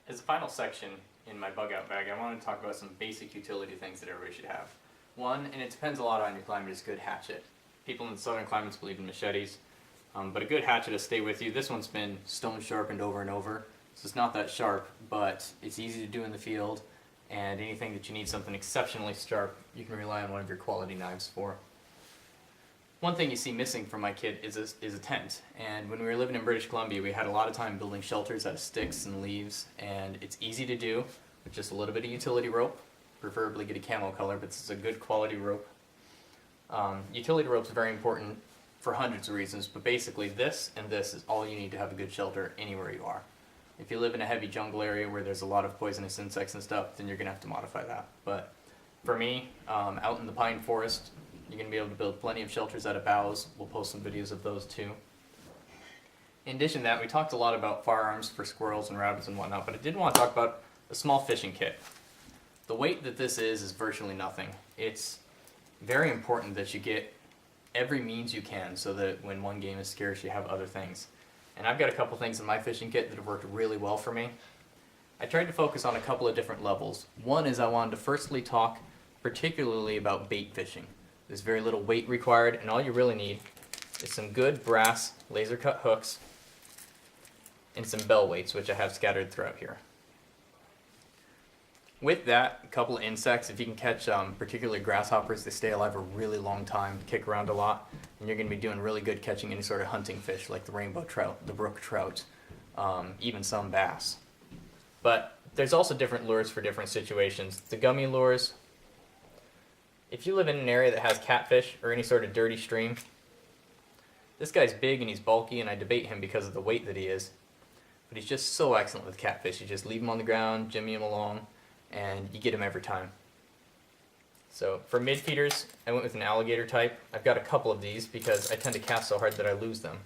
As a final section in my bug out bag, I want to talk about some basic utility things that everybody should have. One, and it depends a lot on your climate, is a good hatchet. People in the southern climates believe in machetes, but a good hatchet to stay with you. This one's been stone sharpened over and over, so it's not that sharp, but it's easy to do in the field, and anything that you need something exceptionally sharp, you can rely on one of your quality knives for. One thing you see missing from my kit is a tent, and when we were living in British Columbia we had a lot of time building shelters out of sticks and leaves, and it's easy to do with just a little bit of utility rope. Preferably get a camo color, but this is a good quality rope. Utility rope is very important for hundreds of reasons, but basically this and this is all you need to have a good shelter anywhere you are. If you live in a heavy jungle area where there's a lot of poisonous insects and stuff, then you're going to have to modify that. But for me, out in the pine forest, you're going to be able to build plenty of shelters out of boughs. We'll post some videos of those too. In addition to that, we talked a lot about firearms for squirrels and rabbits and whatnot, but I did want to talk about a small fishing kit. The weight that this is virtually nothing. It's very important that you get every means you can so that when one game is scarce you have other things. And I've got a couple things in my fishing kit that have worked really well for me. I tried to focus on a couple of different levels. One is I wanted to firstly talk particularly about bait fishing. There's very little weight required, and all you really need is some good brass laser cut hooks and some bell weights, which I have scattered throughout here. With that, a couple of insects. If you can catch particularly grasshoppers, they stay alive a really long time, kick around a lot, and you're going to be doing really good catching any sort of hunting fish like the rainbow trout, the brook trout, even some bass. But there's also different lures for different situations. The gummy lures, if you live in an area that has catfish or any sort of dirty stream, this guy's big and he's bulky, and I debate him because of the weight that he is, but he's just so excellent with catfish. You just leave him on the ground, jimmy him along, and you get him every time. So for mid feeders, I went with an alligator type. I've got a couple of these because I tend to cast so hard that I lose them.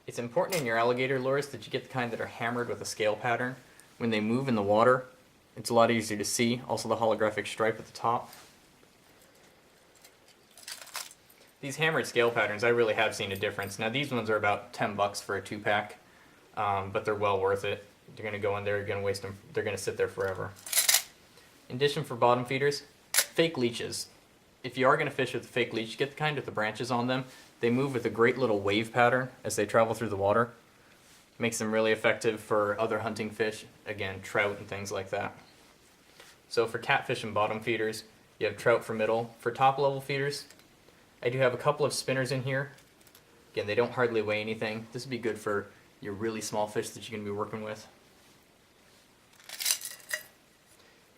It's important in your alligator lures that you get the kind that are hammered with a scale pattern. When they move in the water, it's a lot easier to see. Also the holographic stripe at the top. These hammered scale patterns, I really have seen a difference. Now these ones are about 10 bucks for a 2-pack, but they're well worth it. You're going to go in there, you're going to waste them, they're going to sit there forever. In addition, for bottom feeders, fake leeches. If you are going to fish with a fake leech, get the kind with the branches on them. They move with a great little wave pattern as they travel through the water. Makes them really effective for other hunting fish, again, trout and things like that. So for catfish and bottom feeders, you have trout for middle. For top level feeders, I do have a couple of spinners in here. Again, they don't hardly weigh anything. This would be good for your really small fish that you're going to be working with.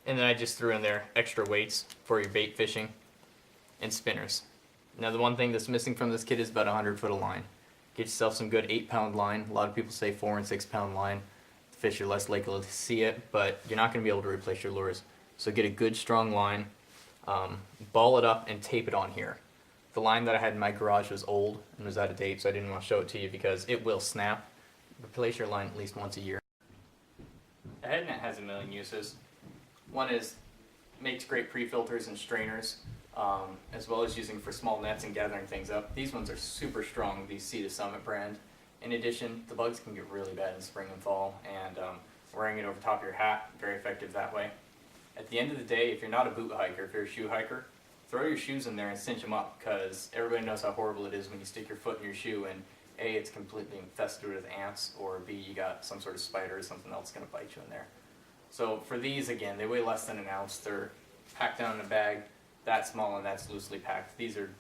And then I just threw in there extra weights for your bait fishing and spinners. Now the one thing that's missing from this kit is about 100 foot of line. Get yourself some good 8-pound line. A lot of people say 4 and 6-pound line. The fish are less likely to see it, but you're not going to be able to replace your lures. So get a good strong line, ball it up and tape it on here. The line that I had in my garage was old and was out of date, so I didn't want to show it to you because it will snap. Replace your line at least once a year. A head net has a million uses. One is makes great pre-filters and strainers, as well as using for small nets and gathering things up. These ones are super strong, these Sea to Summit brand. In addition, the bugs can get really bad in spring and fall, and wearing it over top of your hat, very effective that way. At the end of the day, if you're not a boot hiker, if you're a shoe hiker, throw your shoes in there and cinch them up, because everybody knows how horrible it is when you stick your foot in your shoe and A, it's completely infested with ants, or B, you got some sort of spider or something else going to bite you in there. So for these, again, they weigh less than an ounce. They're packed down in a bag that small and that's loosely packed. These are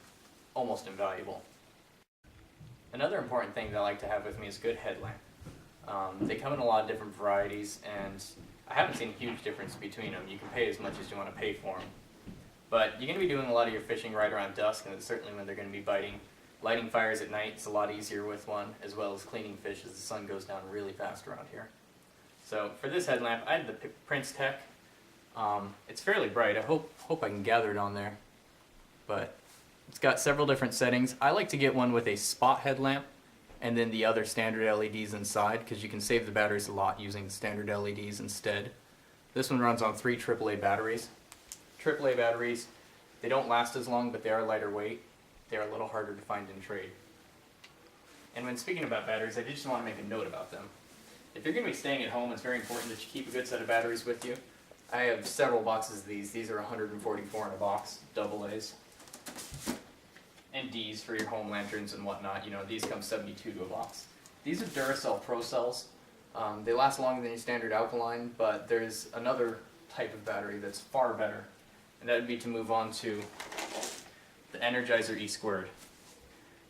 almost invaluable. Another important thing that I like to have with me is a good headlamp. They come in a lot of different varieties, and I haven't seen a huge difference between them. You can pay as much as you want to pay for them. But you're going to be doing a lot of your fishing right around dusk, and it's certainly when they're going to be biting. Lighting fires at night is a lot easier with one, as well as cleaning fish as the sun goes down really fast around here. So for this headlamp, I had the Prince Tech. It's fairly bright. I hope I can gather it on there. But it's got several different settings. I like to get one with a spot headlamp and then the other standard LEDs inside, because you can save the batteries a lot using the standard LEDs instead. This one runs on 3 AAA batteries. AAA batteries, they don't last as long, but they are lighter weight. They are a little harder to find in trade. And when speaking about batteries, I just want to make a note about them. If you're going to be staying at home, it's very important that you keep a good set of batteries with you. I have several boxes of these. These are 144 in a box, double A's. And D's for your home lanterns and whatnot. You know, these come 72 to a box. These are Duracell Pro Cells. They last longer than your standard alkaline, but there's another type of battery that's far better, and that would be to move on to the Energizer E².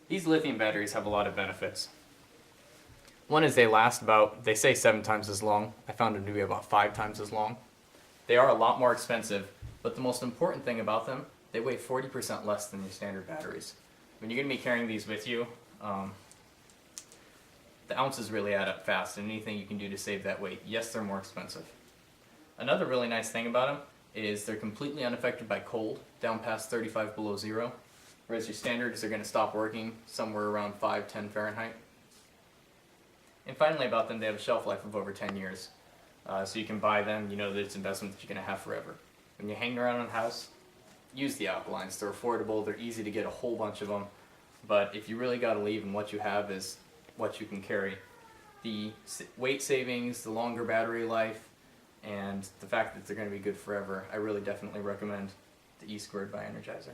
These lithium batteries have a lot of benefits. One is they last about, they say 7 times as long. I found them to be about 5 times as long. They are a lot more expensive, but the most important thing about them, they weigh 40% less than your standard batteries. When you're going to be carrying these with you, the ounces really add up fast, and anything you can do to save that weight. Yes, they're more expensive. Another really nice thing about them is they're completely unaffected by cold, down past 35 below zero, whereas your standards are going to stop working somewhere around 5-10 Fahrenheit. And finally about them, they have a shelf life of over 10 years. So you can buy them, you know that it's an investment that you're going to have forever. When you're hanging around in the house, use the alkalines. They're affordable, they're easy to get a whole bunch of them, but if you really got to leave and what you have is what you can carry, the weight savings, the longer battery life, and the fact that they're going to be good forever, I really definitely recommend the E² by Energizer.